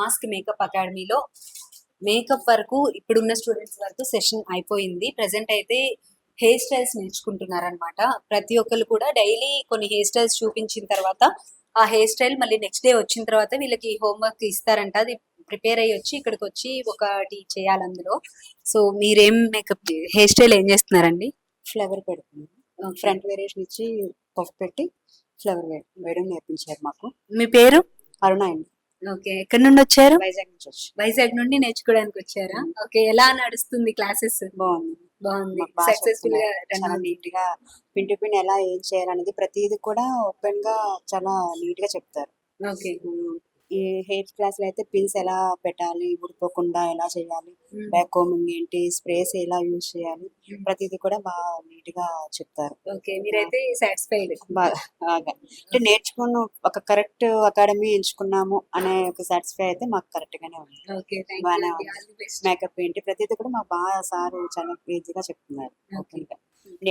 Mask makeup అకాడమీలో makeup వరకు ఇప్పుడున్న స్టూడెంట్స్ వరకు సెషన్ అయిపోయింది. ప్రెసెంట్ అయితే హెయిర్ స్టైల్స్ నేర్చుకుంటున్నారనమాట. ప్రతి ఒక్కరు కూడా డైలీ కొన్ని హెయిర్ స్టైల్స్ చూపించిన తర్వాత ఆ హెయిర్ స్టైల్ మళ్ళీ నెక్స్ట్ డే వచ్చిన తర్వాత వీళ్ళకి హోంవర్క్ ఇస్తారంట. అది ప్రిపేర్ అయ్యి వచ్చి ఇక్కడికి వచ్చి ఒకటి చేయాలి అందులో. సో మీరేం మేకప్ హెయిర్ స్టైల్ ఏం చేస్తున్నారండి? ఫ్లవర్ పెడుతున్నాను. ఫ్రంట్ వేరియేషన్ ఇచ్చి పఫ్ పెట్టి ఫ్లవర్ వేయడం నేర్పించారు మాకు. మీ పేరు? అరుణ అండి. ఓకే, ఎక్కడి నుండి వచ్చారు? వైజాగ్ నుంచి వచ్చి. వైజాగ్ నుండి నేర్చుకోవడానికి వచ్చారా? ఓకే, ఎలా నడుస్తుంది క్లాసెస్? బాగుంది. బాగుంది, మాకు బాగా సక్సెస్ఫుల్ గా చెప్తున్నారు. రన్ చాలా అవుతుంది. నీట్ గా పిన్ టు పిన్ ఎలా ఏం చేయాలనేది ప్రతిదీ కూడా ఓపెన్ గా చాలా నీట్ గా చెప్తారు. ఓకే. ఈ హెయిర్ క్లాస్ లో అయితే పిన్స్ ఎలా పెట్టాలి, ఊడిపోకుండా ఎలా చేయాలి, మ్మ్. బ్యాక్ కోమింగ్ ఏంటి, స్ప్రేస్ ఎలా యూజ్ చేయాలి, ప్రతిదీ కూడా బాగా నీట్ గా చెప్తారు. ఓకే, మీరైతే సాటిస్ఫైడ్? బాగా బాగా అంటే నేర్చుకున్న ఒక కరెక్ట్ అకాడమీ ఎంచుకున్నాము అనే ఒక సాటిస్ఫై అయితే మాకు కరెక్ట్ గానే ఉంది. ఓకే, థ్యాంక్ యూ బాగానే అండి. ఉంది. All the best. మేకప్ ఏంటి ప్రతిదీ కూడా మాకు బాగా సార్ చాలా ఈజీగా చెప్తున్నారు. ఓకే. ఓకేగా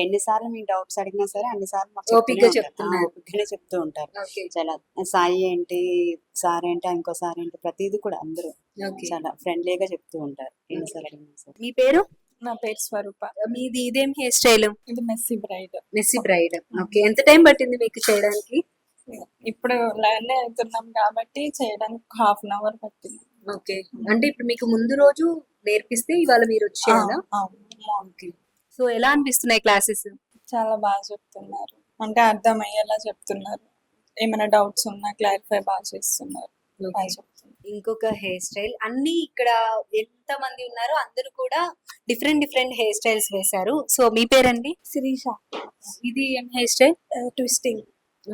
ఎన్నిసార్లు మీ డౌట్స్ అడిగినా సరే అన్నిసార్లు మాకు ఓపిగ్గా చెప్తూనే ఉంటారు. చెప్తున్నారు. ఓపికగానే చెప్తూ ఉంటారు. ఓకే. చాలా సాయి ఏంటి, సార్ ఏంటి, ఇంకో సార్ ఏంటి, ప్రతిదీ కూడా అందరూ ఓకే. చాలా ఫ్రెండ్లీగా చెప్తూ ఉంటారు ఎన్నిసార్లు అడిగినా సరే. మీ పేరు? నా పేరు స్వరూప. మీది ఇదేం హెయిర్ స్టైల్? ఇది messy braid. Messy braid. Okay, ఎంత టైం పట్టింది మీకు చేయడానికి? ఇప్పుడు లర్న్ అవుతున్నాం కాబట్టి చేయడానికి 1/2 అవర్ పట్టింది. ఓకే, అంటే ఇప్పుడు మీకు ముందు రోజు నేర్పిస్తే ఇవాళ మీరు వచ్చేయాలా? అవును. ఓకే. సో ఎలా అనిపిస్తున్నాయి క్లాసెస్? చాలా బాగా చెప్తున్నారు, అంటే అర్థమయ్యేలా చెప్తున్నారు. ఏమైనా డౌట్స్ ఉన్నా క్లారిఫై బాగా చేస్తున్నారు. బాగా చెప్తున్నారు. ఇంకొక హెయిర్ స్టైల్, అన్ని ఇక్కడ ఎంత మంది ఉన్నారో అందరూ కూడా డిఫరెంట్ డిఫరెంట్ హెయిర్ స్టైల్స్ వేశారు. సో మీ పేరండి? శిరీష. ఇది ఏం హెయిర్ స్టైల్? ట్విస్టింగ్.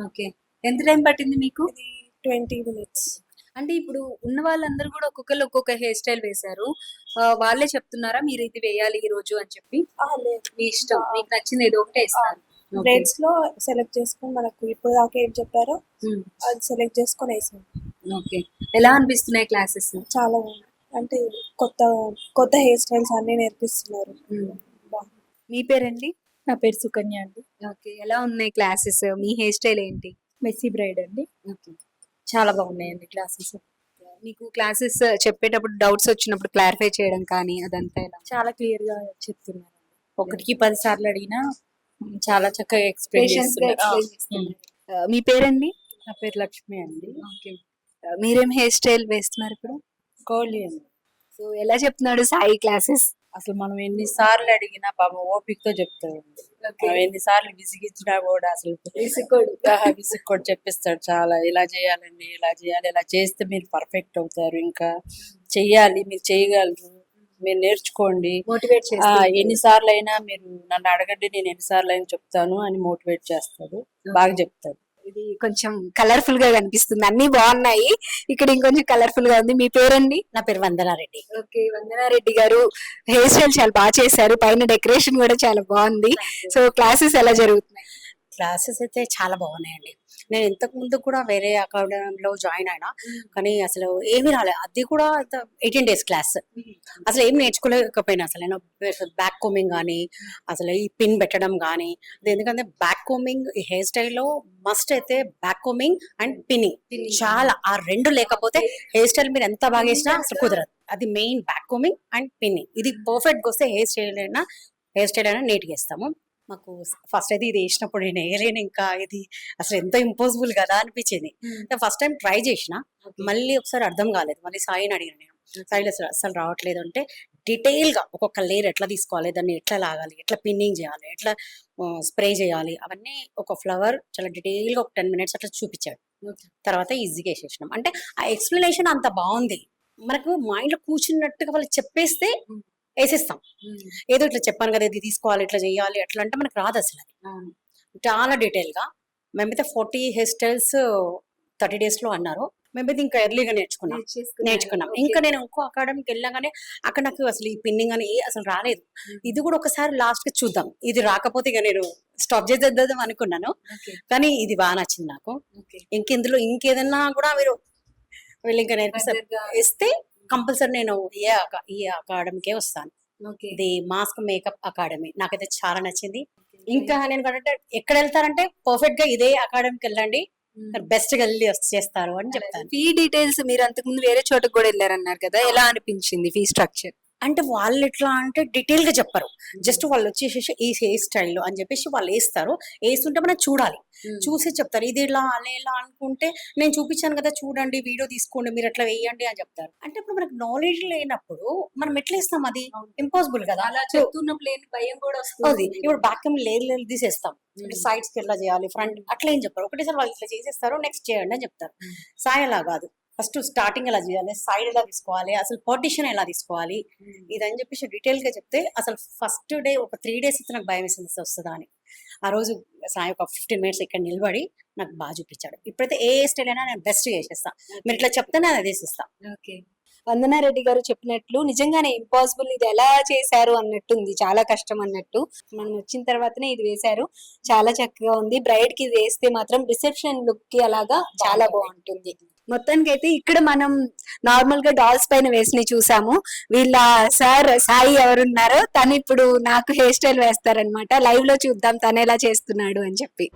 ఓకే, ఎంత టైం పట్టింది మీకు? ఇది 20 minutes. అంటే ఇప్పుడు ఉన్న వాళ్ళందరూ కూడా ఒక్కొక్కరు ఒక్కొక్క హెయిర్ స్టైల్ వేశారు. వాళ్ళే చెప్తున్నారా మీరు ఇది వేయాలి ఈ రోజు అని చెప్పి? లేదు, మీ ఇష్టం, మీకు నచ్చింది ఏదో ఒకటే ఇస్తారు. బ్రైడ్స్ లో సెలెక్ట్ చేసుకొని మనకు ఇప్పుడు దాకా ఏం చెప్పారో అది సెలెక్ట్ చేసుకొని వేసాం. ఓకే, ఎలా అనిపిస్తున్నాయి క్లాసెస్? చాలా బాగుంది, అంటే కొత్త కొత్త హెయిర్ స్టైల్స్ అన్ని నేర్పిస్తున్నారు. బాగుంది. మీ పేరండి? నా పేరు సుకన్య అండి. ఓకే, ఎలా ఉన్నాయి క్లాసెస్? మీ హెయిర్ స్టైల్ ఏంటి? మెస్సీ బ్రైడ్ అండి. ఓకే. చాలా బాగున్నాయండి క్లాసెస్. మీకు క్లాసెస్ చెప్పేటప్పుడు డౌట్స్ వచ్చినప్పుడు క్లారిఫై చేయడం కానీ అదంతా ఎలా? చాలా క్లియర్ గా చెప్తున్నారండి. 1కి 10 సార్లు అడిగినా చాలా చక్కగా ఎక్స్ప్లెయిన్ Patience గా చేస్తున్నారు. explain చేస్తున్నారు. మీ పేరండి? నా పేరు లక్ష్మి అండి. ఓకే, మీరేం హెయిర్ స్టైల్ వేస్తున్నారు ఇప్పుడు? కోహ్లీ అండి. సో ఎలా చెప్తున్నాడు సాయి క్లాసెస్? అసలు మనం ఎన్నిసార్లు అడిగినా పాపం ఓపికతో చెప్తాడండి. మనం ఎన్నిసార్లు విసిగించినా కూడా అసలు విసుక్కోడు చెప్పిస్తాడు. చాలా ఇలా చేయాలండి, ఇలా చేయాలి, ఇలా చేస్తే మీరు పర్ఫెక్ట్ అవుతారు, ఇంకా చెయ్యాలి, మీరు చేయగలరు, మీరు నేర్చుకోండి, మోటివేట్ ఎన్నిసార్లు అయినా మీరు నన్ను అడగండి, నేను ఎన్నిసార్లు అయినా చెప్తాను అని మోటివేట్ చేస్తాడు. బాగా చెప్తాడు. ఇది కొంచెం కలర్ఫుల్ గా కనిపిస్తుంది, అన్ని బాగున్నాయి, ఇక్కడ ఇంకొంచెం కలర్ఫుల్ గా ఉంది. మీ పేరండి? నా పేరు వందనారెడ్డి. ఓకే, వందనారెడ్డి గారు హెయిర్ స్టైల్ చాలా బాగా చేశారు, పైన డెకరేషన్ కూడా చాలా బాగుంది. సో క్లాసెస్ ఎలా జరుగుతున్నాయి? క్లాసెస్ అయితే చాలా బాగున్నాయండి. నేను ఇంతకు ముందు కూడా వేరే అకాడమీలో జాయిన్ అయినా, కానీ అసలు ఏమీ రాలేదు. అది కూడా 18 days క్లాస్. అసలు ఏం నేర్చుకోలేకపోయినా అసలు నేను బ్యాక్ కోమింగ్ కానీ, అసలు ఈ పిన్ పెట్టడం కానీ, ఎందుకంటే బ్యాక్ కోమింగ్ హెయిర్ స్టైల్లో మస్ట్ అయితే బ్యాక్ కోమింగ్ అండ్ పిన్నింగ్ చాలా, ఆ రెండు లేకపోతే హెయిర్ స్టైల్ మీరు ఎంత బాగా వేసినా అసలు కుదరదు. అది main, back combing and pinning. ఇది పర్ఫెక్ట్గా వస్తే హెయిర్ స్టైల్ అయినా నీట్గా వేస్తాము. మాకు ఫస్ట్ అయితే ఇది వేసినప్పుడు నేను వేయలేను, ఇంకా ఇది అసలు ఎంతో ఇంపాసిబుల్ కదా అనిపించింది. ఫస్ట్ టైం ట్రై చేసిన, మళ్ళీ ఒకసారి అర్థం కాలేదు, మళ్ళీ సాయిని అడిగాను నేను. సాయిలో అసలు రావట్లేదు అంటే డీటెయిల్ గా ఒక్కొక్క లేయర్ ఎట్లా తీసుకోవాలి, దాన్ని ఎట్లా లాగాలి, ఎట్లా పిన్నింగ్ చేయాలి, ఎట్లా స్ప్రే చేయాలి, అవన్నీ ఒక ఫ్లవర్ చాలా డీటెయిల్ గా ఒక 10 minutes అట్లా చూపించాడు. తర్వాత ఈజీగా వేసేసినాం. అంటే ఆ ఎక్స్ప్లెనేషన్ అంత బాగుంది, మనకు మైండ్ లో కూర్చున్నట్టుగా వాళ్ళు చెప్పేస్తే వేసేస్తాం. ఏదో ఇట్లా చెప్పాను కదా, ఇది తీసుకోవాలి, ఇట్లా చేయాలి, అట్లా అంటే మనకు రాదు అసలు. అది చాలా డీటెయిల్ గా. మేమైతే 40 హెయిర్ స్టైల్స్ 30 days లో అన్నారు. మేమైతే ఇంకా ఎర్లీగా నేర్చుకున్నాం. ఇంకా నేను ఇంకో అకాడమీకి వెళ్ళగానే అక్కడ నాకు అసలు ఈ పిన్నింగ్ అని అసలు రాలేదు. ఇది కూడా ఒకసారి లాస్ట్ కి చూద్దాం, ఇది రాకపోతే ఇక నేను స్టాప్ చేసేద్దాం అనుకున్నాను, కానీ ఇది బాగా నచ్చింది నాకు. ఇంకెందులో ఇంకేదన్నా కూడా మీరు వీళ్ళు ఇంకా నేర్పిస్తారు ఇస్తే కంపల్సరీ నేను ఈ అకాడమీకే వస్తాను. ఇది మాస్క్ మేకప్ అకాడమీ నాకైతే చాలా నచ్చింది. ఇంకా నేను ఎక్కడ వెళ్తారంటే పర్ఫెక్ట్ గా ఇదే అకాడమీకి వెళ్ళండి, బెస్ట్ గా వెళ్ళి చేస్తారు అని చెప్తాను. ఫీ డీటెయిల్స్ మీరు అంతకుముందు వేరే చోటకు కూడా వెళ్ళారన్నారు కదా, ఎలా అనిపించింది ఫీ స్ట్రక్చర్? అంటే వాళ్ళు ఎట్లా అంటే డీటెయిల్ గా చెప్పరు, జస్ట్ వాళ్ళు వచ్చేసేసి ఈ హెయిర్ స్టైల్ అని చెప్పేసి వాళ్ళు వేస్తారు. వేస్తుంటే మనం చూడాలి, చూసి చెప్తారు ఇది ఇలా అలా ఇలా అనుకుంటే నేను చూపించాను కదా చూడండి వీడియో తీసుకోండి మీరు ఎట్లా వేయండి అని చెప్తారు. అంటే ఇప్పుడు మనకు నాలెడ్జ్ లేనప్పుడు మనం ఎట్లా వేస్తాం, అది ఇంపాసిబుల్ కదా. అలా చెప్తున్నప్పుడు లేని భయం కూడా అది వస్తుంది. ఇప్పుడు బ్యాక్ లేయర్ తీసేస్తాం, సైడ్స్ కి ఎలా చేయాలి ఫ్రంట్ అట్లా ఏం చెప్పారు, ఒకటేసారి వాళ్ళు ఇట్లా చేసేస్తారు నెక్స్ట్ చేయండి అని చెప్తారు. సాయి అలా కాదు, ఫస్ట్ స్టార్టింగ్ ఎలా చేయాలి, సైడ్ ఎలా తీసుకోవాలి, అసలు పార్టిషన్ ఎలా తీసుకోవాలి ఇదని చెప్పేసి డీటెయిల్ గా చెప్తే అసలు ఫస్ట్ డే ఒక 3 days అయితే నాకు భయం వేసింది వస్తుందా అని. ఆ రోజు సాయి ఒక 15 minutes ఇక్కడ నిలబడి నాకు బాగా చూపించాడు. ఇప్పుడైతే ఏ స్టైల్ అయినా నేను బెస్ట్ చేసేస్తా, మీరు ఇట్లా చెప్తేనే అది చేసేస్తా. ఓకే, వందనారెడ్డి గారు చెప్పినట్లు నిజంగానే ఇంపాసిబుల్, ఇది ఎలా చేశారు అన్నట్టుంది, చాలా కష్టం అన్నట్టు. మనం వచ్చిన తర్వాతనే ఇది వేశారు, చాలా చక్కగా ఉంది. బ్రైడ్ కి ఇది వేస్తే మాత్రం రిసెప్షన్ లుక్ కి అలాగా చాలా బాగుంటుంది. మొత్తానికి అయితే ఇక్కడ మనం నార్మల్ గా డాల్స్ పైన వేసి చూసాము. వీళ్ళ సార్ సాయి ఎవరున్నారో తను ఇప్పుడు నాకు హెయిర్ స్టైల్ వేస్తారనమాట. లైవ్ లో చూద్దాం తను ఎలా చేస్తున్నాడు అని చెప్పి.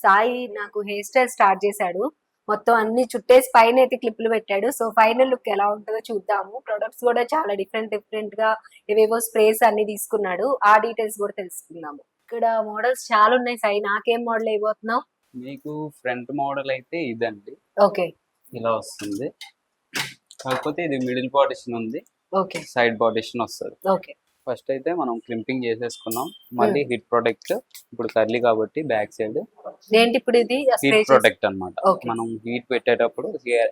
సాయి నాకు హెయిర్ స్టైల్ స్టార్ట్ చేశాడు, మొత్తం అన్ని చుట్టేసి పైన అయితే క్లిప్లు పెట్టాడు. సో ఫైనల్ లుక్ ఎలా ఉంటుందో చూద్దాము. ప్రొడక్ట్స్ కూడా చాలా డిఫరెంట్ గా ఏవేవో స్ప్రేస్ అన్ని తీసుకున్నాడు, ఆ డీటెయిల్స్ కూడా తెలుసుకుందాము. ఇక్కడ మోడల్స్ చాలా ఉన్నాయి. సాయి నాకేం మోడల్ అయిపోతున్నావు? మీకు ఫ్రంట్ మోడల్ అయితే ఇదండి, ఓకే ఇలా వస్తుంది. కాకపోతే ఇది మిడిల్ పార్టిషన్ ఉంది, ఓకే సైడ్ పార్టిషన్ వస్తుంది. ఓకే ఫస్ట్ అయితే మనం క్లింపింగ్ చేసేసుకున్నాం, మళ్ళీ హిట్ ప్రొటెక్ట్. ఇప్పుడు కర్లీ కాబట్టి బ్యాక్ సైడ్ ఏంటి ఇప్పుడు ఇది హీట్ ప్రొటెక్ట్ అన్నమాట. Okay. మనం హీట్ పెట్టేటప్పుడు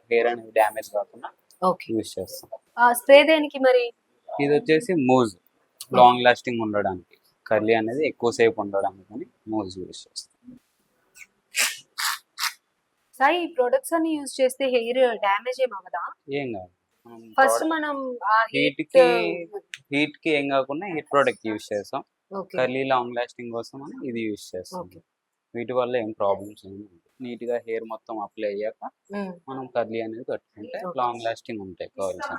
హెయిర్ అనేది డ్యామేజ్ కాకుండా ఓకే. యూజ్ చేస్తాం. ఆ స్ప్రే దేనికి మరి? ఇది వచ్చేసి మూజ్, లాంగ్ లాస్టింగ్ ఉండడానికి, కర్లీ అనేది ఎక్కువసేపు ఉండడానికి అని మూజ్ యూజ్ చేస్తాం. సాయి ఈ ప్రొడక్ట్స్ అన్ని యూజ్ చేస్తే హెయిర్ డ్యామేజ్ ఏం అవ్వదా? ఏం కాదు, ఫస్ట్ మనం ఆ హీట్ కి ఏం కాకుండా హీట్ ప్రొటెక్ట్ యూజ్ చేస్తాం. ఓకే కర్లీ లాంగ్ లాస్టింగ్ కోసం అని ఇది యూజ్ చేస్తాం. ఓకే. వీటి వల్ల ఏం ప్రాబ్లమ్స్ ఏమి నీట్ గా హెయిర్ మొత్తం అప్లై అయ్యాక మనం కర్లీ అనేది కట్టుకుంటే Okay. లాంగ్ లాస్టింగ్ ఉంటాయి కర్ల్స్.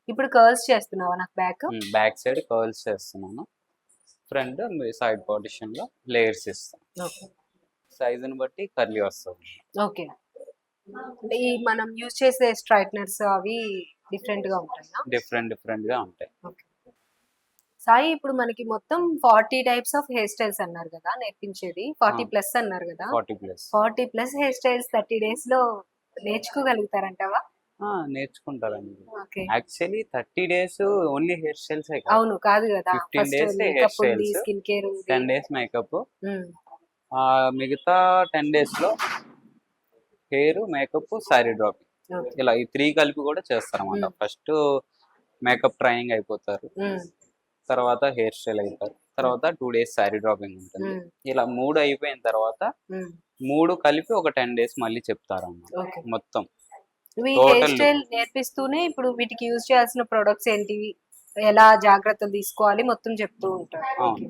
ఇప్పుడు కర్ల్స్ చేస్తున్నావా నాకు బ్యాక్? బ్యాక్ సైడ్ కర్ల్స్ చేస్తున్నాను, ఫ్రంట్ సైడ్ పార్టిషన్ లో లేయర్స్ ఇస్తాం. ఓకే సైజుని బట్టి కర్లీ వస్తుంది. ఓకే. ఈ మనం యూజ్ చేసే స్ట్రైట్నర్స్ అవి డిఫరెంట్ గా ఉంటాయా? డిఫరెంట్ గా ఉంటాయి. సాయి ఇప్పుడు మనకి మొత్తం 40 టైప్స్ ఆఫ్ హెయిర్ స్టైల్స్ అన్నారు కదా నేర్పించేది, 40 ప్లస్ అన్నారు కదా. 40 ప్లస్ హెయిర్ స్టైల్స్ 30 days లో నేర్చుకోగలుగుతారంటావా? నేర్చుకుంటారండి. Okay. Actually 30 days only hair styles అవును కాదు కదా, 15 days మేకప్ hair ఉంది, styles. స్కిన్ కేర్ ఉంది. 10 days మేకప్, మిగతా 10 days లో hair, makeup, sari draping, Okay. ఇలా ఈ 3 కలిపి కూడా చేస్తారు అన్నమాట. ఫస్ట్ మేకప్ ట్రైనింగ్ అయిపోతారు, తర్వాత హెయిర్ స్టైల్ అయిపోతారు, తర్వాత 2 days సారీ డ్రాపింగ్ ఉంటుంది. ఇలా 3 అయిపోయిన తర్వాత 3 కలిపి ఒక 10 days మళ్ళీ చెప్తారు అన్నమాట. Okay. మొత్తం ఇవి Total హెయిర్ స్టైల్ నేర్పిస్తూనే ఇప్పుడు వీటికి యూజ్ చేయాల్సిన ప్రొడక్ట్స్ ఏంటివి, ఎలా జాగ్రత్తలు తీసుకోవాలి మొత్తం చెప్తూ ఉంటారు. అవును.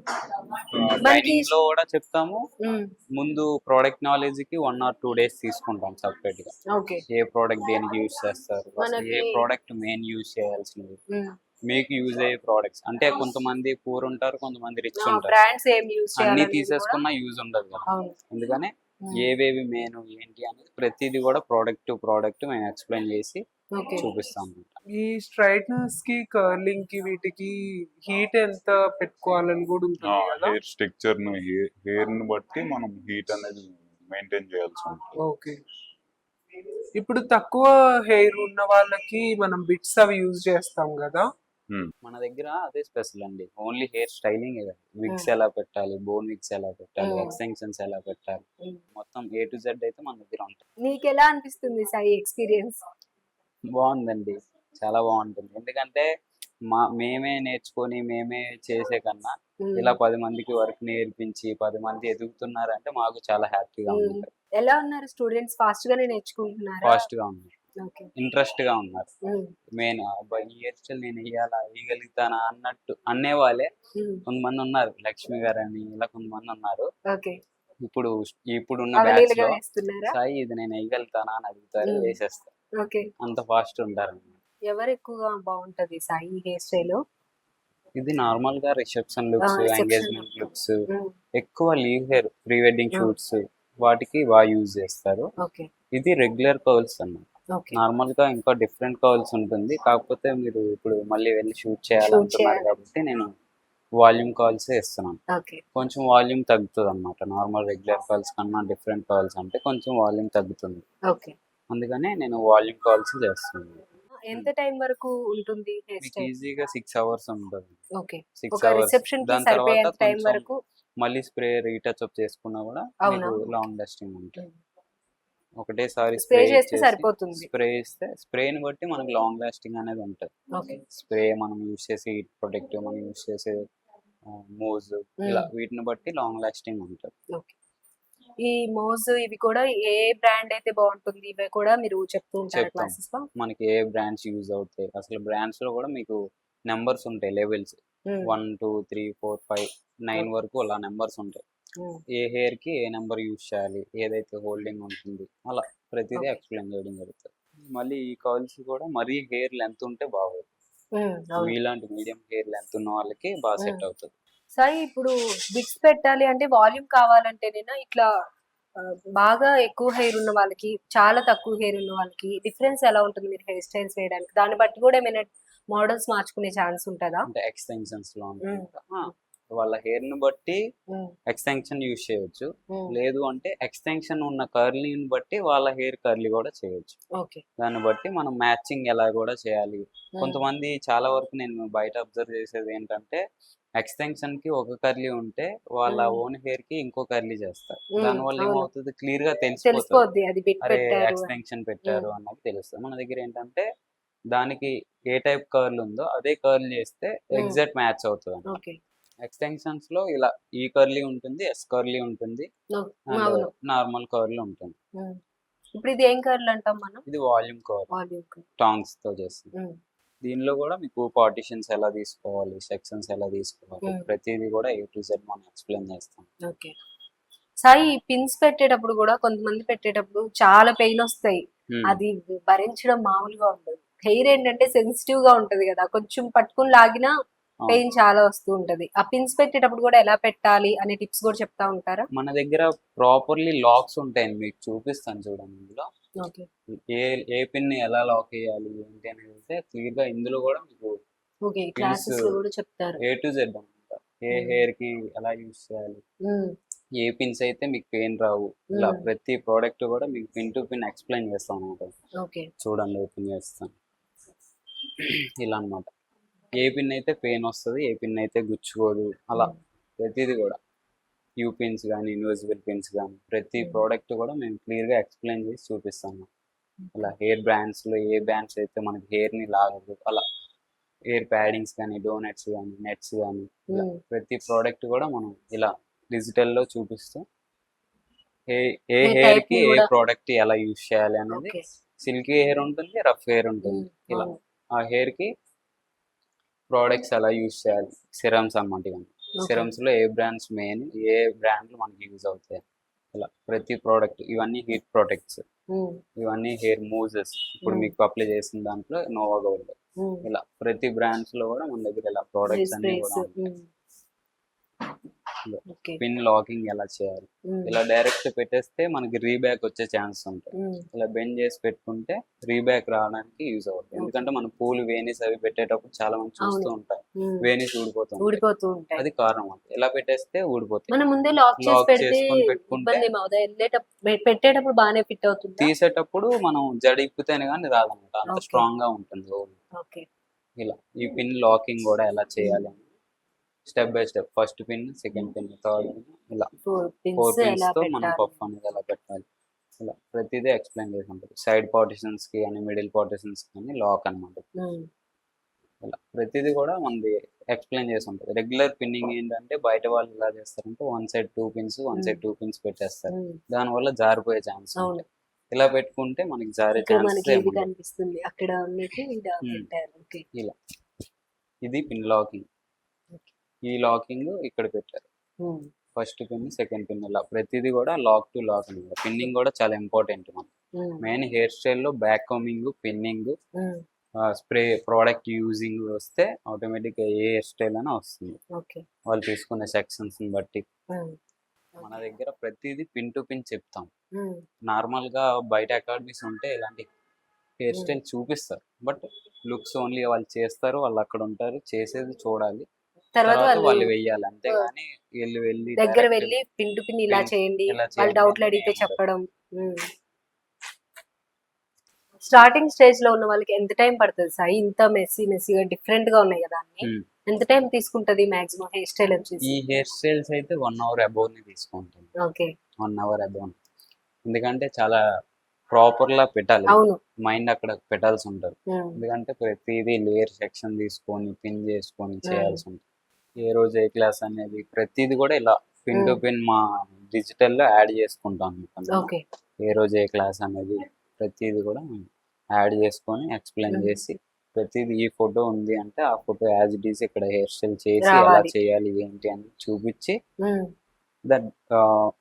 మనకి ట్రైనింగ్ లో కూడా చెప్తాము. ఉమ్, ముందు ప్రోడక్ట్ నాలెడ్జ్ కి 1 or 2 days తీసుకుంటాం సపరేట్ గా. ఓకే. ఏ ప్రోడక్ట్ దేనికి యూజ్ చేస్తారు, అసలు ఏ మనకి- ప్రోడక్ట్ మెయిన్ యూజ్ చేయాల్సింది, ఉమ్, మీకు యూజ్ అయ్యే ప్రోడక్ట్స్. అంటే కొంతమంది పూర్ ఉంటారు, కొంతమంది రిచ్ ఉంటారు, బ్రాండ్స్ ఏం యూజ్ అన్ని చేయాలి తీసేసుకున్నా యూజ్ ఉండదు కదా. అవును. అందుకనే ఉమ్, ఏవేవి మెయిన్ ఏంటి అనేది ప్రతిదీ కూడా ప్రోడక్ట్ టు ప్రోడక్ట్ మేము ఎక్స్ప్లెయిన్ చేసి ఓకే. చూపిస్తాం. ఈ స్ట్రైట్నర్స్ కి కర్లింగ్ కి వీటికి హీట్ ఎంత పెట్టుకోవాలని కూడా ఉంటుంది కదా. హెయిర్ స్ట్రక్చర్ ను హెయిర్ ని బట్టి మనం హీట్ అనేది మెయింటైన్ చేయాల్సి ఉంటుంది. ఓకే. ఇప్పుడు తక్కువ హెయిర్ ఉన్న వాళ్ళకి మనం బిట్స్ అవి యూజ్ చేస్తాం కదా. మన దగ్గర అదే స్పెషల్ అండి, ఓన్లీ హెయిర్ స్టైలింగ్. విగ్స్ ఎలా పెట్టాలి, బోన్ విగ్స్ ఎలా పెట్టాలి, ఎక్స్టెన్షన్స్ ఎలా పెట్టాలి, మొత్తం A to Z అయితే మన దగ్గర ఉంటుంది. నీకు ఎలా అనిపిస్తుంది సాయి ఎక్స్పీరియన్స్? బాగుందండి, చాలా బాగుంటుంది. ఎందుకంటే మేమే నేర్చుకొని మేమే చేసే కన్నా ఇలా 10 మందికి వర్క్ నేర్పించి 10 మంది ఎదుగుతున్నారంటే మాకు చాలా హ్యాపీగా ఉంది. ఎలా ఉన్నారు స్టూడెంట్స్? ఫాస్ట్ గానే నేర్చుకుంటున్నారా? ఫాస్ట్ గా ఉంది. ఓకే. ఇంట్రెస్ట్ గా ఉన్నారు. మెయిన్ అబ్బాయి ఈ హెయిర్ స్టైల్ నేను వేయగలుగుతానా అన్నట్టు అనేవాళ్ళే కొంతమంది ఉన్నారు. లక్ష్మి గారు అని ఇలా కొంతమంది ఉన్నారు. ఓకే. ఇప్పుడున్న బ్యాచ్ అవలీలగా లో వేస్తున్నారా? సాయి ఇది నేను వేయగలుగుతానా అని అడుగుతారు, వేసేస్తారు. ఓకే. అంత ఫాస్ట్ ఉంటారు. ఎవరు ఎక్కువగా బాగుంటది సాయి హెయిర్ స్టైల్? ఇది నార్మల్ గా reception looks, reception engagement looks, ఎక్కువ leave hair, pre wedding shoots వాటికి బాగా యూజ్ చేస్తారు. ఓకే. ఇది రెగ్యులర్ కర్ల్స్ అన్నమాట. ఓకే. నార్మల్ గా ఇంకా డిఫరెంట్ కర్ల్స్ ఉంటుంది. కాకపోతే మీరు ఇప్పుడు మళ్ళీ వెళ్ళి షూట్ చేయాలంటున్నారు కాబట్టి నేను వాల్యూమ్ కాల్స్ ఇస్తున్నాను. ఓకే. కొంచెం వాల్యూమ్ తగ్గుతుంది అనమాట. నార్మల్ రెగ్యులర్ కాల్స్ కన్నా డిఫరెంట్ కాల్స్ అంటే కొంచెం వాల్యూమ్ తగ్గుతుంది. ఓకే. అందుకనే నేను వాల్యూమ్ కాల్స్ చేస్తున్నాను. ఎంత టైం వరకు ఉంటుంది హెయిర్ మీకు స్టైల్? ఈజీగా 6 hours ఉంటుంది. ఓకే. 6 ఒక hours. రిసెప్షన్ కి దాని తర్వాత సరిపోయేంత టైం కొంచెం వరకు మళ్ళీ స్ప్రే రీటచ్ అప్ చేసుకున్నా కూడా అవునా? మీకు లాంగ్ లాస్టింగ్ ఉంటుంది. ఒకటేసారి స్ప్రే చేస్తే సరిపోతుంది. స్ప్రే ఇస్తే స్ప్రేని బట్టి మనకి లాంగ్ లాస్టింగ్ అనేది ఉంటుంది. ఓకే. స్ప్రే మనం యూజ్ చేసే హీట్ ప్రొటెక్టివ్, మనం యూజ్ చేసే మోజ్, ఇలా వీటిని బట్టి లాంగ్ లాస్టింగ్ ఉంటుంది. ఓకే. ఈ మోజ్ ఇవి కూడా ఏ బ్రాండ్ అయితే బాగుంటుంది ఇవి కూడా మీరు చెప్తూ ఉంటారు చెప్తాం. క్లాసెస్ లో? మనకి ఏ బ్రాండ్స్ యూజ్ అవుతాయి, అసలు బ్రాండ్స్ లో కూడా మీకు నెంబర్స్ ఉంటాయి, లెవెల్స్ 1 2 3 4 5 9 వరకు అలా నెంబర్స్ ఉంటాయి. ఏ హెయిర్ కి ఏ నెంబర్ యూజ్ చేయాలి, ఏదైతే హోల్డింగ్ ఉంటుంది, అలా ప్రతిదీ Okay. ఎక్స్ప్లెయిన్ చేయడం జరుగుతుంది. మళ్ళీ ఈ కాల్స్ కూడా మరీ హెయిర్ లెంత్ ఉంటే బాగోదు. ఇలాంటి మీడియం హెయిర్ లెంత్ ఉన్న వాళ్ళకి బాగా సెట్ అవుతుంది. సాయి ఇప్పుడు బిట్స్ పెట్టాలి అంటే వాల్యూమ్ కావాలంటేనేనా ఇట్లా బాగా ఎక్కువ హెయిర్ ఉన్న వాళ్ళకి చాలా తక్కువ హెయిర్ ఉన్న వాళ్ళకి డిఫరెన్స్ ఎలా ఉంటుంది మీరు హెయిర్ స్టైల్స్ వేయడానికి? దాన్ని బట్టి కూడా ఏమైనా మోడల్స్ మార్చుకునే ఛాన్స్ ఉంటుందా? అంటే ఎక్స్టెన్షన్స్ లో వాళ్ళ హెయిర్ ని బట్టి ఎక్స్టెన్షన్ యూజ్ చేయొచ్చు. లేదు అంటే ఎక్స్టెన్షన్ ఉన్న కర్లీని బట్టి వాళ్ళ హెయిర్ కర్లీ కూడా చేయొచ్చు. ఓకే. దాన్ని బట్టి మనం మ్యాచింగ్ ఎలా కూడా చేయాలి. కొంతమంది చాలా వరకు నేను బయట అబ్జర్వ్ చేసేది ఏంటంటే ఎక్స్టెన్షన్ కి ఒక కర్లీ ఉంటే వాళ్ళ ఓన్ హెయిర్ కి ఇంకో కర్లీ చేస్తారు. దానివల్ల ఏమవుతుంది, క్లియర్ గా తెలిసిపోతుంది, తెలిసిపోద్ది అది బిట్ అరే పెట్టారు అని. ఎక్స్టెన్షన్ పెట్టారు అన్నది తెలుస్తుంది. మన దగ్గర ఏంటంటే దానికి ఏ టైప్ కర్ల్ ఉందో అదే కర్ల్ చేస్తే ఎగ్జాక్ట్ మ్యాచ్ అవుతుంది. ఓకే. ఎక్స్టెన్షన్స్ లో ఇలా ఈ కర్లీ ఉంటుంది, ఎస్ కర్లీ ఉంటుంది, అవును. నార్మల్ కర్ల్ ఉంటుంది. ఇప్పుడు ఇది ఏం కర్ల్ అంటాం మనం? ఇది volume curl, volume curl. Tongs తో చేస్తుంది. దీనిలో కూడా మీకు పార్టిషన్స్ ఎలా తీసుకోవాలి, సెక్షన్స్ ఎలా తీసుకోవాలి, ప్రతిదీ కూడా A to Z మనం ఎక్స్ప్లెయిన్ చేస్తాం. ఓకే. సాయి పిన్స్ పెట్టేటప్పుడు కూడా కొంతమంది పెట్టేటప్పుడు చాలా పెయిన్ వస్తాయి. అది భరించడం మామూలుగా ఉండదు. హెయిర్ ఏంటంటే సెన్సిటివ్ గా ఉంటది కదా, కొంచెం పట్టుకుని లాగినా పెయిన్ చాలా వస్తూ ఉంటది. ఆ పిన్స్ పెట్టేటప్పుడు కూడా ఎలా పెట్టాలి అనే టిప్స్ కూడా చెప్తా ఉంటారా? మన దగ్గర ప్రాపర్లీ లాక్స్ ఉంటాయి, మీకు చూపిస్తాను చూడండి. ఇందులో ఓకే. ఏ పిన్ ఎలా లాక్ చేయాలి ఏంటి అనేది అయితే క్లియర్ గా ఇందులో కూడా మీకు ఓకే. క్లాసెస్ లో కూడా చెప్తారు. A to Z అనమాట. ఏ హెయిర్ కి ఎలా యూస్ చేయాలి, ఏ పిన్స్ అయితే మీకు పెయిన్ రావు, ఇలా ప్రతి ప్రోడక్ట్ కూడా మీకు పిన్ టు పిన్ ఎక్స్ప్లెయిన్ చేస్తాం అనమాట. ఓకే. చూడండి, ఓపెన్ చేస్తాను. ఇలా అన్నమాట. ఏ పిన్ అయితే పెయిన్ వస్తుంది, ఏ పిన్ అయితే గుచ్చుకోదు, అలా ప్రతిదీ కూడా యూ పిన్స్ కానీ ఇన్విజిబుల్ పిన్స్ కానీ ప్రతి ప్రోడక్ట్ కూడా మేము క్లియర్గా ఎక్స్ప్లెయిన్ చేసి చూపిస్తాము. అలా హెయిర్ బ్రాండ్స్లో ఏ బ్రాండ్స్ అయితే మనకి హెయిర్ని లాగదు, అలా హెయిర్ ప్యాడింగ్స్ కానీ డోనట్స్ కానీ నెట్స్ కానీ ప్రతి ప్రోడక్ట్ కూడా మనం ఇలా డిజిటల్లో చూపిస్తూ ఏ హెయిర్ కి ఏ ప్రోడక్ట్ ఎలా యూజ్ చేయాలి అనేది, సిల్కీ హెయిర్ ఉంటుంది, రఫ్ హెయిర్ ఉంటుంది, ఇలా ఆ హెయిర్ కి ప్రోడక్ట్స్ ఎలా యూజ్ చేయాలి, సిరమ్స్ అన్నమాట. ఇవన్నీ సిరమ్స్ లో ఏ బ్రాండ్స్ మెయిన్, ఏ బ్రాండ్లు మనకి యూజ్ అవుతాయి, ఇలా ప్రతి ప్రోడక్ట్. ఇవన్నీ హీట్ ప్రొటెక్ట్స్, ఇవన్నీ హెయిర్ మూజెస్, ఇప్పుడు మీకు అప్లై చేసిన దాంట్లో నోవా గోల్డ్, ఇలా ప్రతి బ్రాండ్స్ లో కూడా మన దగ్గర ఇలా ప్రోడక్ట్స్ అన్ని కూడా ఉంటాయి. పిన్ లాకింగ్ ఎలా చేయాలి, ఇలా డైరెక్ట్ పెట్టేస్తే మనకి రీబ్యాక్ వచ్చే ఛాన్స్ ఉంటాయి. ఇలా బెండ్ చేసి పెట్టుకుంటే రీబ్యాక్ రావడానికి యూజ్ అవుతుంది. ఎందుకంటే మన పూలు వేణీస్ అవి పెట్టేటప్పుడు చాలా మంది చూస్తూ ఉంటారు, వేణీస్ ఊడిపోతూ ఉంటాయి. అది కారణం అంటే ఇలా పెట్టేస్తే ఊడిపోతాయి. మనం ముందే లాక్ చేసుకొని పెట్టుకుంటే పెట్టేటప్పుడు బాగానే ఫిట్ అవుతుంది. తీసేటప్పుడు మనం జడ ఇప్పుతేనే కానీ రాదన్నమాట, అంత స్ట్రాంగ్ గా ఉంటుంది. ఇలా ఈ పిన్ లాకింగ్ కూడా ఎలా చేయాలి step by step, first pin, second pin, third pin, ఇలా 4 పిన్స్ తో మనం పఫ్ అనేది ఎలా పెట్టాలి, ఇలా ప్రతిదీ ఎక్స్ప్లెయిన్ చేసి ఉంటుంది. సైడ్ పార్టిషన్స్ కి కానీ మిడిల్ పార్టిషన్స్ కానీ లాక్ అన్నమాట. ఇలా ప్రతిదీ కూడా మనది ఎక్స్ప్లెయిన్ చేసి ఉంటుంది. రెగ్యులర్ పిన్నింగ్ ఏంటంటే బయట వాళ్ళు ఎలా చేస్తారంటే వన్ సైడ్ 2 పిన్స్ పెట్టేస్తారు, దానివల్ల జారిపోయే ఛాన్స్ ఉంటాయి. ఇలా పెట్టుకుంటే మనకి జారే ఇక్కడ ఛాన్సెస్ మనకి ఇది ఏముండవు. కనిపిస్తుంది, అక్కడ ఉన్నట్టు ఇలా పెట్టారు. ఓకే. ఇలా ఇది పిన్ లాకింగ్. ఈ లాకింగ్ ఇక్కడ పెట్టారు. ఫస్ట్ పిన్, సెకండ్ పిన్, ఇలా ప్రతిదీ కూడా లాక్ టు లాక్ అనమాట. పిన్నింగ్ కూడా చాలా ఇంపార్టెంట్ మనకి. మెయిన్ హెయిర్ స్టైల్లో back coming, pinning, spray product using వస్తే ఆటోమేటిక్గా ఏ హెయిర్ స్టైల్ అయినా వస్తుంది. ఓకే. వాళ్ళు తీసుకునే సెక్షన్స్ ని బట్టి. మన దగ్గర ప్రతిదీ పిన్ టు పిన్ చెప్తాం. నార్మల్ గా బయట అకాడమీస్ ఉంటే ఇలాంటి హెయిర్ స్టైల్ చూపిస్తారు, బట్ లుక్స్ ఓన్లీ వాళ్ళు చేస్తారు, వాళ్ళు అక్కడ ఉంటారు, చేసేది చూడాలి, తర్వాత తర్వాత వాళ్ళు వాళ్ళు వెయ్యాలి. అంతేగాని వీళ్ళు వెళ్ళి దగ్గర direct వెళ్ళి పిన్ టు పిన్ ఇలా పిన్ చేయండి, ఇలా వాళ్ళు చేయండి డౌట్లు అని అడిగితే ఏం చెప్పడం. స్టార్టింగ్ స్టేజ్ లో ఉన్న వాళ్ళకి ఎంత టైం పడుతుంది సాయి? ఇంత మెస్సీగా డిఫరెంట్ గా ఉన్నాయి కదా అన్ని, Hmm. ఎంత టైం తీసుకుంటది మాక్సిమం హెయిర్ స్టైల్ వచ్చేసి? ఈ హెయిర్ స్టైల్స్ అయితే 1 hour అబౌవ్ ని తీసుకుంటుంది. ఓకే. 1 hour అబౌవ్, ఎందుకంటే చాలా ప్రాపర్ లా పెట్టాలి. అవును. మైండ్ అక్కడ పెట్టాల్సి ఉంటుంది. Hmm. ఎందుకంటే ప్రతిదీ లేయర్ సెక్షన్ తీసుకొని పిన్ చేసుకొని చేయాల్సి ఉంటుంది. ఏ రోజు ఏ క్లాస్ అనేది ప్రతిదీ కూడా ఇలా పిన్ టు పిన్ మా డిజిటల్లో యాడ్ చేసుకుంటాం. ఓకే. ఏ రోజు ఏ క్లాస్ అనేది ప్రతిదీ కూడా యాడ్ చేసుకొని ఎక్స్ప్లెయిన్ చేసి, ప్రతిదీ ఈ ఫోటో ఉంది అంటే ఆ ఫోటో యాజ్ ఇట్ ఈస్ ఇక్కడ హెయిర్ స్టైల్ చేసి ఎలా రావాలి. చేయాలి ఏంటి అని చూపించి Hmm. దట్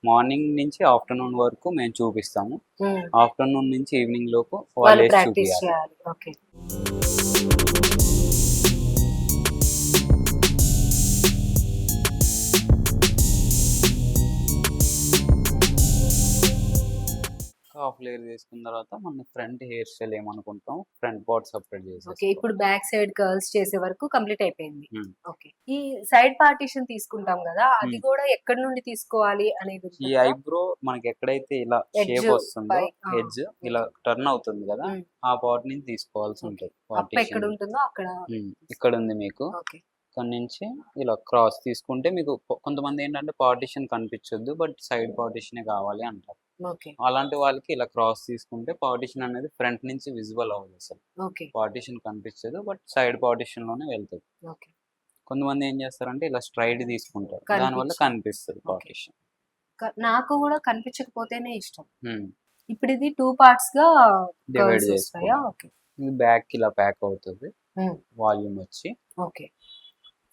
మార్నింగ్ నుంచి ఆఫ్టర్నూన్ వరకు మేము చూపిస్తాము. Hmm. ఆఫ్టర్నూన్ నుంచి ఈవినింగ్ లోపు వాళ్ళు వాళ్ళు వేసి ప్రాక్టీస్ చూపించాలి. చేయాలి. ఓకే. హాఫ్ లేయర్ తీసుకున్న తర్వాత మన ఫ్రంట్ హెయిర్ స్టైల్ ఏమనుకుంటాం, ఫ్రంట్ పార్ట్ సపరేట్ ఓకే. చేసేసి ఇప్పుడు బ్యాక్ సైడ్ కర్ల్స్ చేసే వరకు కంప్లీట్ అయిపోయింది. Hmm. ఓకే. ఈ సైడ్ పార్టీషన్ తీసుకుంటాం కదా, అది కూడా ఎక్కడి నుండి తీసుకోవాలి అనేది ఈ ఉంటుందా? ఐబ్రో మనకి ఎక్కడైతే ఇలా Edge షేప్ వస్తుందో పై, ఎడ్జ్ ఇలా టర్న్ అవుతుంది కదా, Hmm. ఆ పార్ట్ నుంచి తీసుకోవాల్సి ఉంటుంది. అప్ ఎక్కడ ఉంటుందో అక్కడ. ఇక్కడ ఉంది మీకు, ఓకే. ఇక్కడ నుంచి ఇలా క్రాస్ తీసుకుంటే మీకు కొంతమంది ఏంటంటే పార్టిషన్ కనిపించొద్దు బట్ సైడ్ పార్టిషనే కావాలి అంటారు. ఓకే. అలాంటి వాళ్ళకి ఇలా క్రాస్ తీసుకుంటే పార్టిషన్ అనేది ఫ్రంట్ నుంచి విజిబుల్ అవ్వదు, అసలు ఓకే. పార్టిషన్ కనిపించదు బట్ సైడ్ పార్టిషన్ లోనే వెళ్తుంది. ఓకే. కొంతమంది ఏం చేస్తారంటే ఇలా స్ట్రైట్ తీసుకుంటారు, దానివల్ల కనిపించదు. కనిపిస్తుంది పార్టిషన్. నాకు కూడా కనిపించకపోతేనే ఇష్టం. ఇప్పుడు ఇది 2 పార్ట్స్ గా డివైడ్ curls వస్తాయా? చేసుకోవాలి. ఓకే. ఇది బ్యాక్ ఇలా ప్యాక్ అవుతుంది, Hmm. వాల్యూమ్ వచ్చి, ఓకే.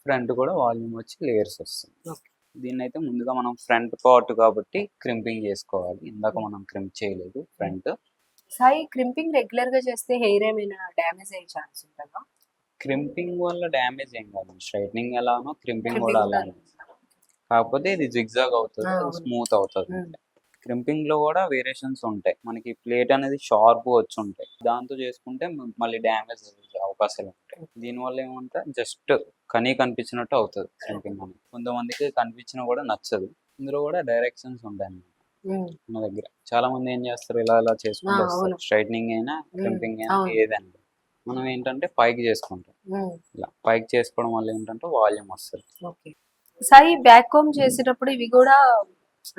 ఫ్రంట్ కూడా వాల్యూమ్ వచ్చి లేయర్స్ వస్తుంది. ఓకే. దీన్ని అయితే ముందుగా మనం ఫ్రంట్ పార్ట్ కాబట్టి క్రింపింగ్ చేసుకోవాలి. ఇందాక మనం క్రింప్ చేయలేదు ఫ్రంట్. సాయి, క్రింపింగ్ రెగ్యులర్ గా చేస్తే హెయిర్ ఏమైనా డ్యామేజ్ అయ్యే ఛాన్స్ ఉంటుందా? క్రింపింగ్ వల్ల డ్యామేజ్ ఏం కాదు, స్ట్రైట్నింగ్ ఎలానో క్రింపింగ్ Crimping కూడా కూడా అలానే. కాకపోతే ఇది జిగ్జాగ్ అవుతుంది, అవును. స్మూత్ అవుతుంది. Hmm. క్రింపింగ్ లో కూడా వేరియేషన్స్ ఉంటాయి. మనకి ప్లేట్ అనేది షార్ప్ వచ్చి ఉంటాయి, దాంతో చేసుకుంటే మళ్ళీ డ్యామేజ్ అయ్యే అవకాశాలు ఉంటాయి. దీనివల్ల ఏమంటే జస్ట్ కనిపించినట్టు అవుతుంది క్రింపింగ్ అనేది. కొంతమందికి కనిపించినా కూడా నచ్చదు. ఇందులో కూడా డైరెక్షన్స్ ఉంటాయి అన్నమాట. Hmm. మన దగ్గర చాలా మంది ఏం చేస్తారు, ఇలా ఇలా చేసుకుంటూ అవును. వస్తారు, స్ట్రైట్నింగ్ అయినా క్రింపింగ్ అయినా అవును. ఏదైనా. మనం ఏంటంటే పైకి చేసుకుంటాం. Hmm. ఇలా పైకి చేసుకోవడం వల్ల ఏంటంటే వాల్యూమ్ వస్తుంది. ఓకే. సాయి, బ్యాక్ కోమ్ చేసేటప్పుడు ఇవి కూడా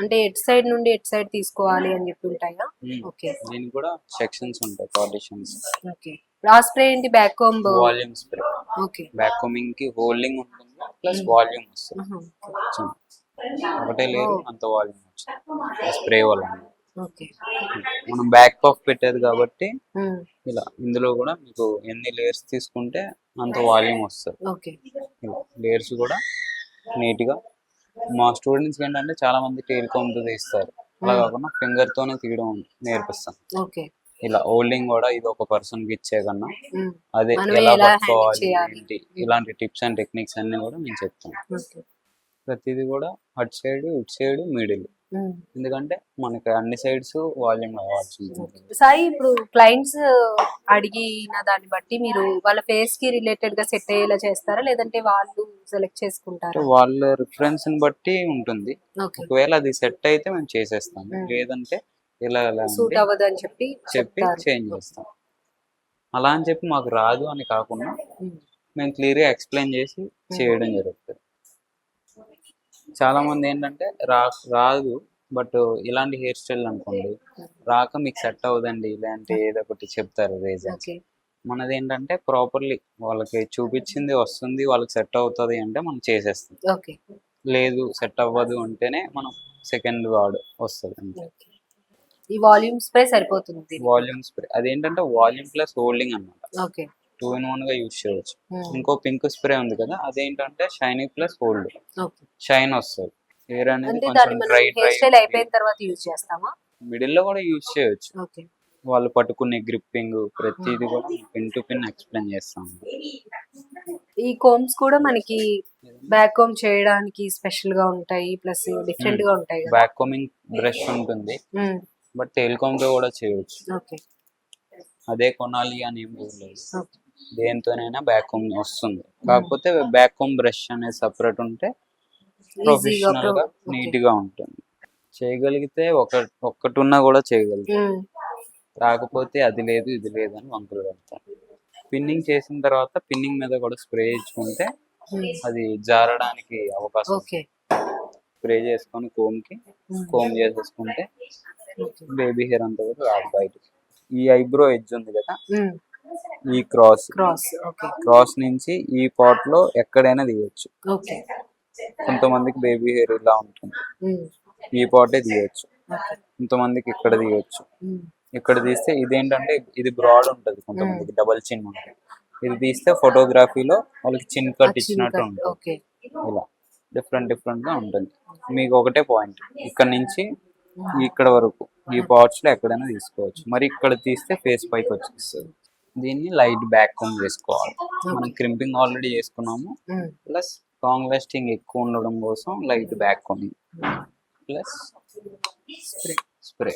అంటే ఎట్ సైడ్ నుండి ఎట్ సైడ్ తీసుకోవాలి అని చెప్పి ఉంటాయా? ఓకే. దీనికి కూడా సెక్షన్స్ ఉంటాయి, పార్టిషన్స్. ఓకే. ఆ స్ప్రే ఏంటి? Back comb. Volume spray. Okay. Back combing కి హోల్డింగ్ ఉంటుంది ప్లస్ వాల్యూమ్ వస్తుంది. ఆహా. ఒకటే లేరు అంత వాల్యూమ్ వచ్చింది స్ప్రే వల్ల. ఓకే. మనం బ్యాక్ పఫ్ పెట్టేది కాబట్టి Hmm. ఇలా ఇందులో కూడా మీకు ఎన్ని లేయర్స్ తీసుకుంటే అంత వాల్యూమ్ వస్తుంది. ఓకే. ఇలా లేయర్స్ కూడా నీట్ గా. మా స్టూడెంట్స్ ఏంటంటే చాలా మంది టేల్ కోమ్తో తీస్తారు, అలా కాకుండా ఫింగర్ తోనే తీయడం నేర్పిస్తాం. ఓకే. ఇలా హోల్డింగ్ కూడా ఇది ఒక పర్సన్ కి ఇచ్చే కన్నా Hmm. అదే మనమే ఎలా ఎలా హ్యాండిల్ పట్టుకోవాలి చేయాలి. ఏంటి ఇలాంటి టిప్స్ అండ్ టెక్నిక్స్ అన్ని కూడా మేము చెప్తాం. ఓకే. ప్రతిదీ కూడా అటు సైడ్ ఇటు సైడ్ మిడిల్, Hmm. ఎందుకంటే మనకి అన్ని సైడ్స్ వాల్యూమ్ కావాల్సి ఉంటుంది. సాయి, ఇప్పుడు క్లయింట్స్ అడిగిన దాన్ని బట్టి మీరు వాళ్ళ ఫేస్ కి రిలేటెడ్ గా సెట్ అయ్యేలా చేస్తారా, లేదంటే వాళ్ళు సెలెక్ట్ చేసుకుంటారా? వాళ్ళ రిఫరెన్స్ ని బట్టి ఉంటుంది. ఓకే. ఒకవేళ అది సెట్ అయితే మేము చేసేస్తాం, లేదంటే ఇలా ఇలా సూట్ ఉంది అవ్వదు అని చెప్పి చెప్పి చెప్తారు. చేంజ్ చేస్తాం. అలా అని చెప్పి మాకు రాదు అని కాకుండా Hmm. మేము క్లియర్ గా ఎక్స్ప్లెయిన్ చేసి చేయడం జరుగుతుంది. చాలా మంది ఏంటంటే రాదు బట్ ఇలాంటి హెయిర్ స్టైల్ అనుకోండి, రాక మీకు సెట్ అవ్వదండి ఇలాంటి ఏదో ఒకటి చెప్తారు రీజన్. ఓకే. మనది ఏంటంటే ప్రాపర్లీ వాళ్ళకి చూపించింది వస్తుంది, వాళ్ళకి సెట్ అవుతుంది అంటే మనం చేసేస్తాం. ఓకే. లేదు సెట్ అవ్వదు అంటేనే మనం సెకండ్ వార్డ్ వస్తుంది అంతే. ఓకే. ఈ వాల్యూమ్ స్ప్రే సరిపోతుంది. వాల్యూమ్ స్ప్రే అదేంటంటే వాల్యూమ్ ప్లస్ హోల్డింగ్ అన్నమాట, ఓకే. 2 in 1 గా యూజ్ చేయవచ్చు. ఇంకో పింక్ స్ప్రే ఉంది కదా, అదేంటంటే shining plus hold, okay. Shine వస్తుంది. హెయిర్ అనేది అంటే కొంచెం దాన్ని మనం డ్రై హెయిర్ స్టైల్ అయిపోయిన తర్వాత యూజ్ చేస్తామా? మిడిల్ లో కూడా యూజ్ చేయొచ్చు. ఓకే. వాళ్ళు పట్టుకునే గ్రిప్పింగ్ ప్రతిదీ కూడా పిన్ టు పిన్ ఎక్స్ప్లెయిన్ చేస్తాం. ఈ కోమ్స్ కూడా మనకి బ్యాక్ కోమ్ చేయడానికి స్పెషల్ గా ఉంటాయి, ప్లస్ డిఫరెంట్ గా ఉంటాయి కదా. బ్యాక్ కోమింగ్ బ్రష్ ఉంటుంది, బట్ టెయిల్ కోమ్ తో కూడా చేయొచ్చు. ఓకే. అదే కొనాలి అని ఏం లేదు, ఓకే. దేంతోనైనా బ్యాక్ కోమ్ వస్తుంది. కాకపోతే బ్యాక్ కోమ్ బ్రష్ అనేది సపరేట్ ఉంటే ప్రొఫెషనల్ గా నీట్ గా ఉంటుంది. చేయగలిగితే ఒక్కటి ఉన్నా కూడా చేయగలుగుతాం. రాకపోతే అది లేదు ఇది లేదు అని వంకలు పెడతాను. పిన్నింగ్ చేసిన తర్వాత పిన్నింగ్ మీద కూడా స్ప్రే ఇచ్చుకుంటే అది జారడానికి అవకాశం. ఓకే. స్ప్రే చేసుకొని కోమ్ చేసేసుకుంటే బేబీ హెయిర్ అంతా కూడా రాదు బయటకి. ఈ ఐబ్రో ఎడ్జ్ ఉంది కదా, ఈ క్రాస్ ఓకే. క్రాస్ నుంచి ఈ పార్ట్ లో ఎక్కడైనా తీయొచ్చు. ఓకే. కొంతమందికి బేబీ హెయిర్ ఇలా ఉంటుంది, ఈ పార్టే తీయొచ్చు. కొంతమందికి ఇక్కడ తీయొచ్చు. ఇక్కడ తీస్తే ఇదేంటంటే ఇది బ్రాడ్ ఉంటుంది, కొంతమందికి డబల్ చిన్ ఉంటుంది. ఇది తీస్తే ఫోటోగ్రఫీలో వాళ్ళకి చిన్ కట్ ఇచ్చినట్టు ఉంటుంది. ఓకే. ఇలా డిఫరెంట్ గా ఉంటుంది. మీకు ఒకటే పాయింట్, ఇక్కడ నుంచి ఇక్కడ వరకు ఈ పార్ట్స్ లో ఎక్కడైనా తీసుకోవచ్చు. మరి ఇక్కడ తీస్తే ఫేస్ పైకి వచ్చేస్తుంది. దీన్ని లైట్ బ్యాక్ కోమ్ చేసుకోవాలి. మనం క్రింపింగ్ ఆల్రెడీ చేసుకున్నాము, ప్లస్ లాంగ్ లాస్టింగ్ ఎక్కువ ఉండడం కోసం light back combing plus spray.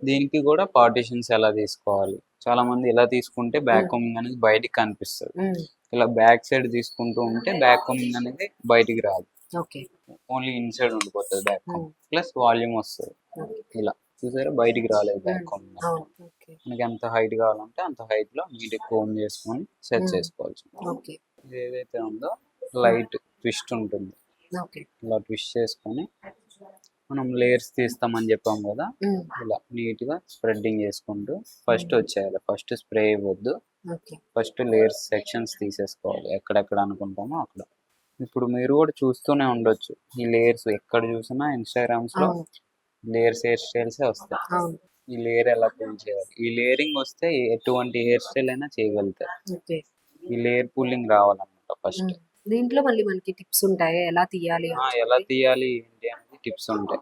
దీనికి కూడా పార్టిషన్స్ ఎలా తీసుకోవాలి, చాలా మంది ఇలా తీసుకుంటే బ్యాక్ కోమింగ్ అనేది బయటికి కనిపిస్తుంది. ఇలా బ్యాక్ సైడ్ తీసుకుంటూ ఉంటే బ్యాక్ కోమింగ్ అనేది బయటికి రాదు, ఓన్లీ ఇన్సైడ్ ఉండిపోతుంది బ్యాక్ కోమింగ్. ప్లస్ వాల్యూమ్ వస్తుంది. ఇలా చూసారా, బయటికి రాలేదు బ్యాక్ కోమింగ్. మనకి ఎంత హైట్ కావాలంటే అంత హైట్ లో నీట్ కోమ్ చేసుకొని సెట్ చేసుకోవచ్చు. ఇది ఏదైతే ఉందో లైట్ ట్విస్ట్ ఉంటుంది, ఇలా ట్విస్ట్ చేసుకొని మనం లేయర్స్ తీస్తామని చెప్పాం కదా, ఇలా నీట్ గా స్ప్రెడ్డింగ్ చేసుకుంటూ ఫస్ట్ వచ్చేయాలి. ఫస్ట్ స్ప్రే ఇవ్వద్దు, ఫస్ట్ లేయర్స్ సెక్షన్స్ తీసేసుకోవాలి ఎక్కడెక్కడ అనుకుంటామో అక్కడ. ఇప్పుడు మీరు కూడా చూస్తూనే ఉండొచ్చు, ఈ లేయర్స్ ఎక్కడ చూసినా ఇన్స్టాగ్రామ్స్ లో లేయర్స్ హెయిర్ స్టైల్స్ వస్తాయి. ఈ లేయర్ ఎలా పుల్ చేయాలి, ఈ లేయరింగ్ వస్తే ఎటువంటి హెయిర్ స్టైల్ అయినా చేయగలుగుతారు. ఈ లేయర్ పుల్లింగ్ రావాలన్నమాట ఫస్ట్. దీంట్లో మళ్ళీ మనకి టిప్స్ ఉంటాయి ఎలా తీయాలి ఎలా తీయాలి ఏంటి అనేది టిప్స్ ఉంటాయి.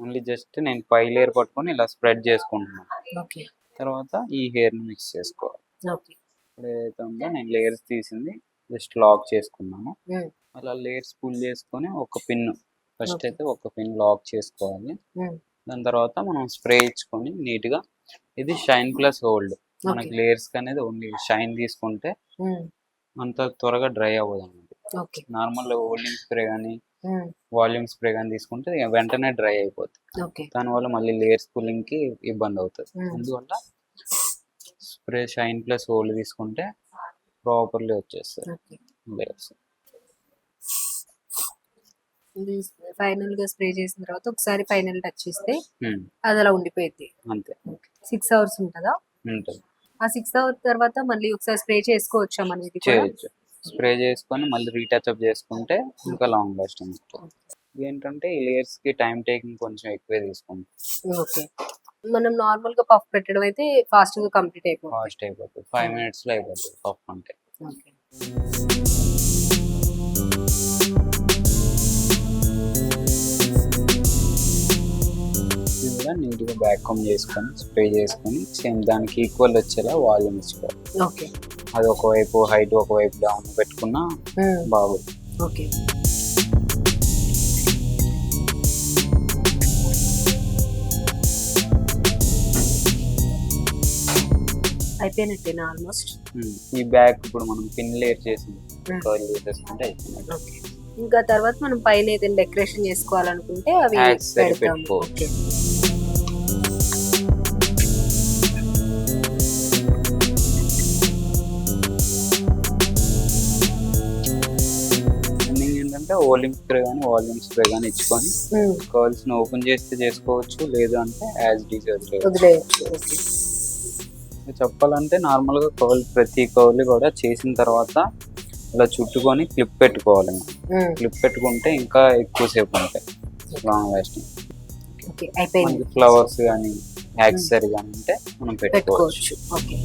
ఓన్లీ జస్ట్ నేను 5 లేయర్ పట్టుకొని ఇలా స్ప్రెడ్ చేసుకుంటున్నాను. తర్వాత ఈ హెయిర్ ని మిక్స్ చేసుకోవాలి. ఇప్పుడు ఏదైతే ఉందో నేను లేయర్స్ తీసింది జస్ట్ లాక్ చేసుకున్నాను. అలా లేయర్స్ పుల్ చేసుకొని ఒక పిన్ ఫస్ట్ అయితే ఒక పిన్ లాక్ చేసుకోవాలి. దాని తర్వాత మనం స్ప్రే ఇచ్చుకొని నీట్ గా, ఇది షైన్ ప్లస్ హోల్డ్. మనకి లేయర్స్ అనేది ఓన్లీ షైన్ తీసుకుంటే అంత త్వరగా డ్రై అవ్వదు అన్నమాట. నార్మల్ హోల్డింగ్ స్ప్రే కానీ వాల్యూమ్ స్ప్రే కానీ తీసుకుంటే వెంటనే డ్రై అయిపోతుంది. దానివల్ల మళ్ళీ లేయర్స్ పుల్లింగ్ కి ఇబ్బంది అవుతుంది. అందువల్ల స్ప్రే షైన్ ప్లస్ హోల్డ్ తీసుకుంటే ప్రాపర్లీ వచ్చేస్తుంది లేయర్స్. ఫైనల్ గా స్ప్రే చేసిన తర్వాత ఒకసారి ఫైనల్ టచ్ ఇస్తే అది అలా ఉండిపోయింది అంతే. 6 hours ఉంటుందా? ఉంటుంది. ఆ 6 hours తర్వాత మళ్ళీ ఒకసారి స్ప్రే చేసుకోవచ్చా మనకి? చేయొచ్చు. స్ప్రే చేసుకొని మళ్ళీ రీటచ్అప్ చేసుకుంటే ఇంకా లాంగ్ లాస్టింగ్ ఉంటుంది. ఏంటంటే ఈ లేయర్స్ కి టైం టేకింగ్ కొంచెం ఎక్కువే తీసుకుంటాం. ఓకే. మనం నార్మల్ గా పఫ్ పెట్టడం అయితే ఫాస్ట్ గా కంప్లీట్ అయిపోతుంది. ఫాస్ట్ అయిపోతుంది, 5 minutes లో అయిపోతుంది పఫ్ అంటే. ఇది కూడా నీట్ గా బ్యాక్ కోమ్ చేసుకొని స్ప్రే చేసుకొని సేమ్ దానికి ఈక్వల్ వచ్చేలా వాల్యూమ్ ఇచ్చుకోవాలి. ఓకే. అది ఒకవైపు హైట్ ఒకవైపు డౌన్ పెట్టుకున్నా బాగుంది. ఓకే. అయిపోయినట్టేనా ఆల్మోస్ట్? ఈ బ్యాక్ ఇప్పుడు మనం పిన్ లేయర్ చేసి కర్ల్ చేసేసుకుంటే అయిపోయినట్టు. ఓకే. ఇంకా తర్వాత మనం పైన ఏదైనా డెకరేషన్ చేసుకోవాలనుకుంటే అవి పెట్టుకోవచ్చు. ఏంటంటే వాల్యూమ్ స్ప్రే కానీ ఇచ్చుకొని కర్ల్స్ ని ఓపెన్ చేస్తే చేసుకోవచ్చు, లేదు అంటే యాజ్ డీజ్ వదిలేయచ్చు. చెప్పాలంటే నార్మల్ గా ప్రతి కర్ల్ కూడా చేసిన తర్వాత ఇలా చుట్టుకొని క్లిప్ పెట్టుకోవాలి. క్లిప్ పెట్టుకుంటే ఇంకా ఎక్కువసేపు ఉంటాయి, లాంగ్ లాస్టింగ్. ఓకే, అయిపోయింది. మనకి ఫ్లవర్స్ కానీ యాక్సెసరీ కానీ ఉంటే మనం పెట్టుకోవచ్చు. పెట్టుకోవచ్చు. Okay.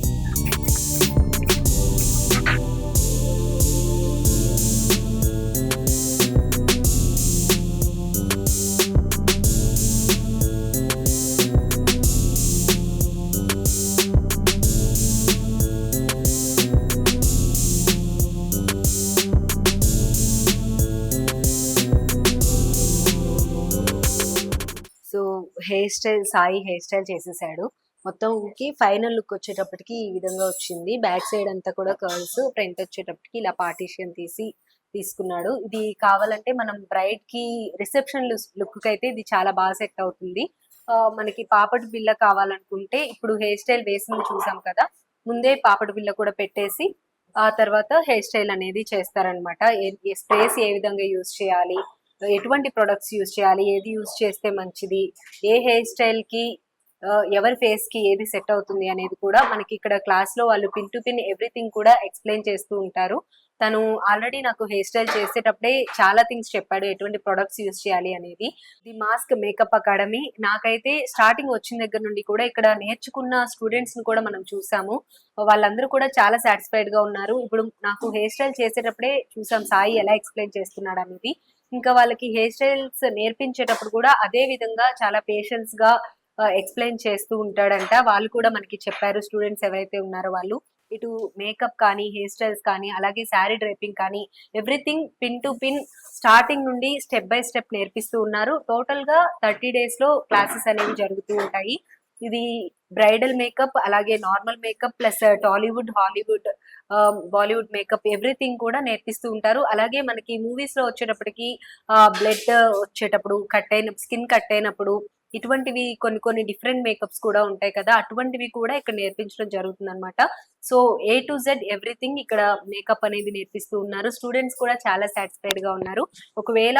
So Sai hair style చేసేసాడు. మొత్తంకి ఫైనల్ లుక్ వచ్చేటప్పటికి ఈ విధంగా వచ్చింది. బ్యాక్ సైడ్ అంతా కూడా కర్ల్స్, ఫ్రంట్ వచ్చేటప్పటికి ఇలా పార్టీషన్ తీసుకున్నాడు. ఇది కావాలంటే మనం బ్రైడ్ కి రిసెప్షన్ లుక్ కి అయితే ఇది చాలా బాగా సెట్ అవుతుంది. మనకి పాపడి బిల్ల కావాలనుకుంటే ఇప్పుడు హెయిర్ స్టైల్ వేసింది చూసాం కదా, ముందే పాపడి బిల్ల కూడా పెట్టేసి ఆ తర్వాత హెయిర్ స్టైల్ అనేది చేస్తారనమాట. స్ప్రేస్ ఏ విధంగా యూజ్ చేయాలి, ఎటువంటి ప్రొడక్ట్స్ యూజ్ చేయాలి, ఏది యూజ్ చేస్తే మంచిది, ఏ హెయిర్ స్టైల్ కి ఎవరి ఫేస్ కి ఏది సెట్ అవుతుంది అనేది కూడా మనకి ఇక్కడ క్లాస్ లో వాళ్ళు పిన్ టు పిన్ ఎవ్రీథింగ్ కూడా ఎక్స్ప్లెయిన్ చేస్తూ ఉంటారు. తను ఆల్రెడీ నాకు హెయిర్ స్టైల్ చేసేటప్పుడే చాలా థింగ్స్ చెప్పాడు, ఎటువంటి ప్రొడక్ట్స్ యూజ్ చేయాలి అనేది. ది మాస్క్ మేకప్ అకాడమీ నాకైతే స్టార్టింగ్ వచ్చిన దగ్గర నుండి కూడా ఇక్కడ నేర్చుకున్న స్టూడెంట్స్ ని కూడా మనం చూసాము. వాళ్ళందరూ కూడా చాలా సాటిస్ఫైడ్ గా ఉన్నారు. ఇప్పుడు నాకు హెయిర్ స్టైల్ చేసేటప్పుడే చూసాం సాయి ఎలా ఎక్స్ప్లెయిన్ చేస్తున్నాడు అనేది. ఇంకా వాళ్ళకి హెయిర్ స్టైల్స్ నేర్పించేటప్పుడు కూడా అదే విధంగా చాలా పేషెన్స్ గా ఎక్స్ప్లెయిన్ చేస్తూ ఉంటాడంట. వాళ్ళు కూడా మనకి చెప్పారు, స్టూడెంట్స్ ఎవరైతే ఉన్నారో వాళ్ళు. ఇటు మేకప్ కానీ, హెయిర్ స్టైల్స్ కానీ, అలాగే శారీ డ్రైపింగ్ కానీ everything pin to pin starting నుండి స్టెప్ బై స్టెప్ నేర్పిస్తూ ఉన్నారు. టోటల్ గా 30 days లో క్లాసెస్ అనేవి జరుగుతూ ఉంటాయి. ఇది బ్రైడల్ మేకప్, అలాగే normal makeup plus Tollywood, Hollywood, Bollywood makeup everything కూడా నేర్పిస్తూ ఉంటారు. అలాగే మనకి మూవీస్ లో వచ్చేటప్పటికి బ్లడ్ వచ్చేటప్పుడు, స్కిన్ కట్ అయినప్పుడు ఇటువంటివి కొన్ని డిఫరెంట్ మేకప్స్ కూడా ఉంటాయి కదా, అటువంటివి కూడా ఇక్కడ నేర్పించడం జరుగుతుంది అనమాట. So A to Z everything ఇక్కడ మేకప్ అనేది నేర్పిస్తూ ఉన్నారు. స్టూడెంట్స్ కూడా చాలా సాటిస్ఫైడ్ గా ఉన్నారు. ఒకవేళ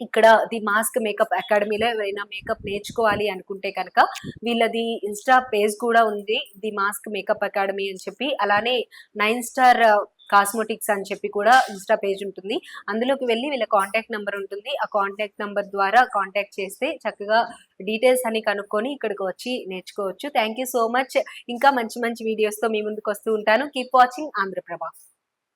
ఇక్కడ ది మాస్క్ మేకప్ అకాడమీలో ఎవరైనా మేకప్ నేర్చుకోవాలి అనుకుంటే కనుక వీళ్ళది ఇన్స్టా పేజ్ కూడా ఉంది, ది మాస్క్ మేకప్ అకాడమీ అని చెప్పి. అలానే 9 Star కాస్మెటిక్స్ అని చెప్పి కూడా ఇన్స్టా పేజ్ ఉంటుంది. అందులోకి వెళ్ళి వీళ్ళ కాంటాక్ట్ నెంబర్ ఉంటుంది. ఆ కాంటాక్ట్ నెంబర్ ద్వారా కాంటాక్ట్ చేస్తే చక్కగా డీటెయిల్స్ అని కనుక్కొని ఇక్కడికి వచ్చి నేర్చుకోవచ్చు. Thank you so much. ఇంకా మంచి మంచి వీడియోస్ తో మీ ముందుకు వస్తూ ఉంటాను. Keep watching Andhraprabha.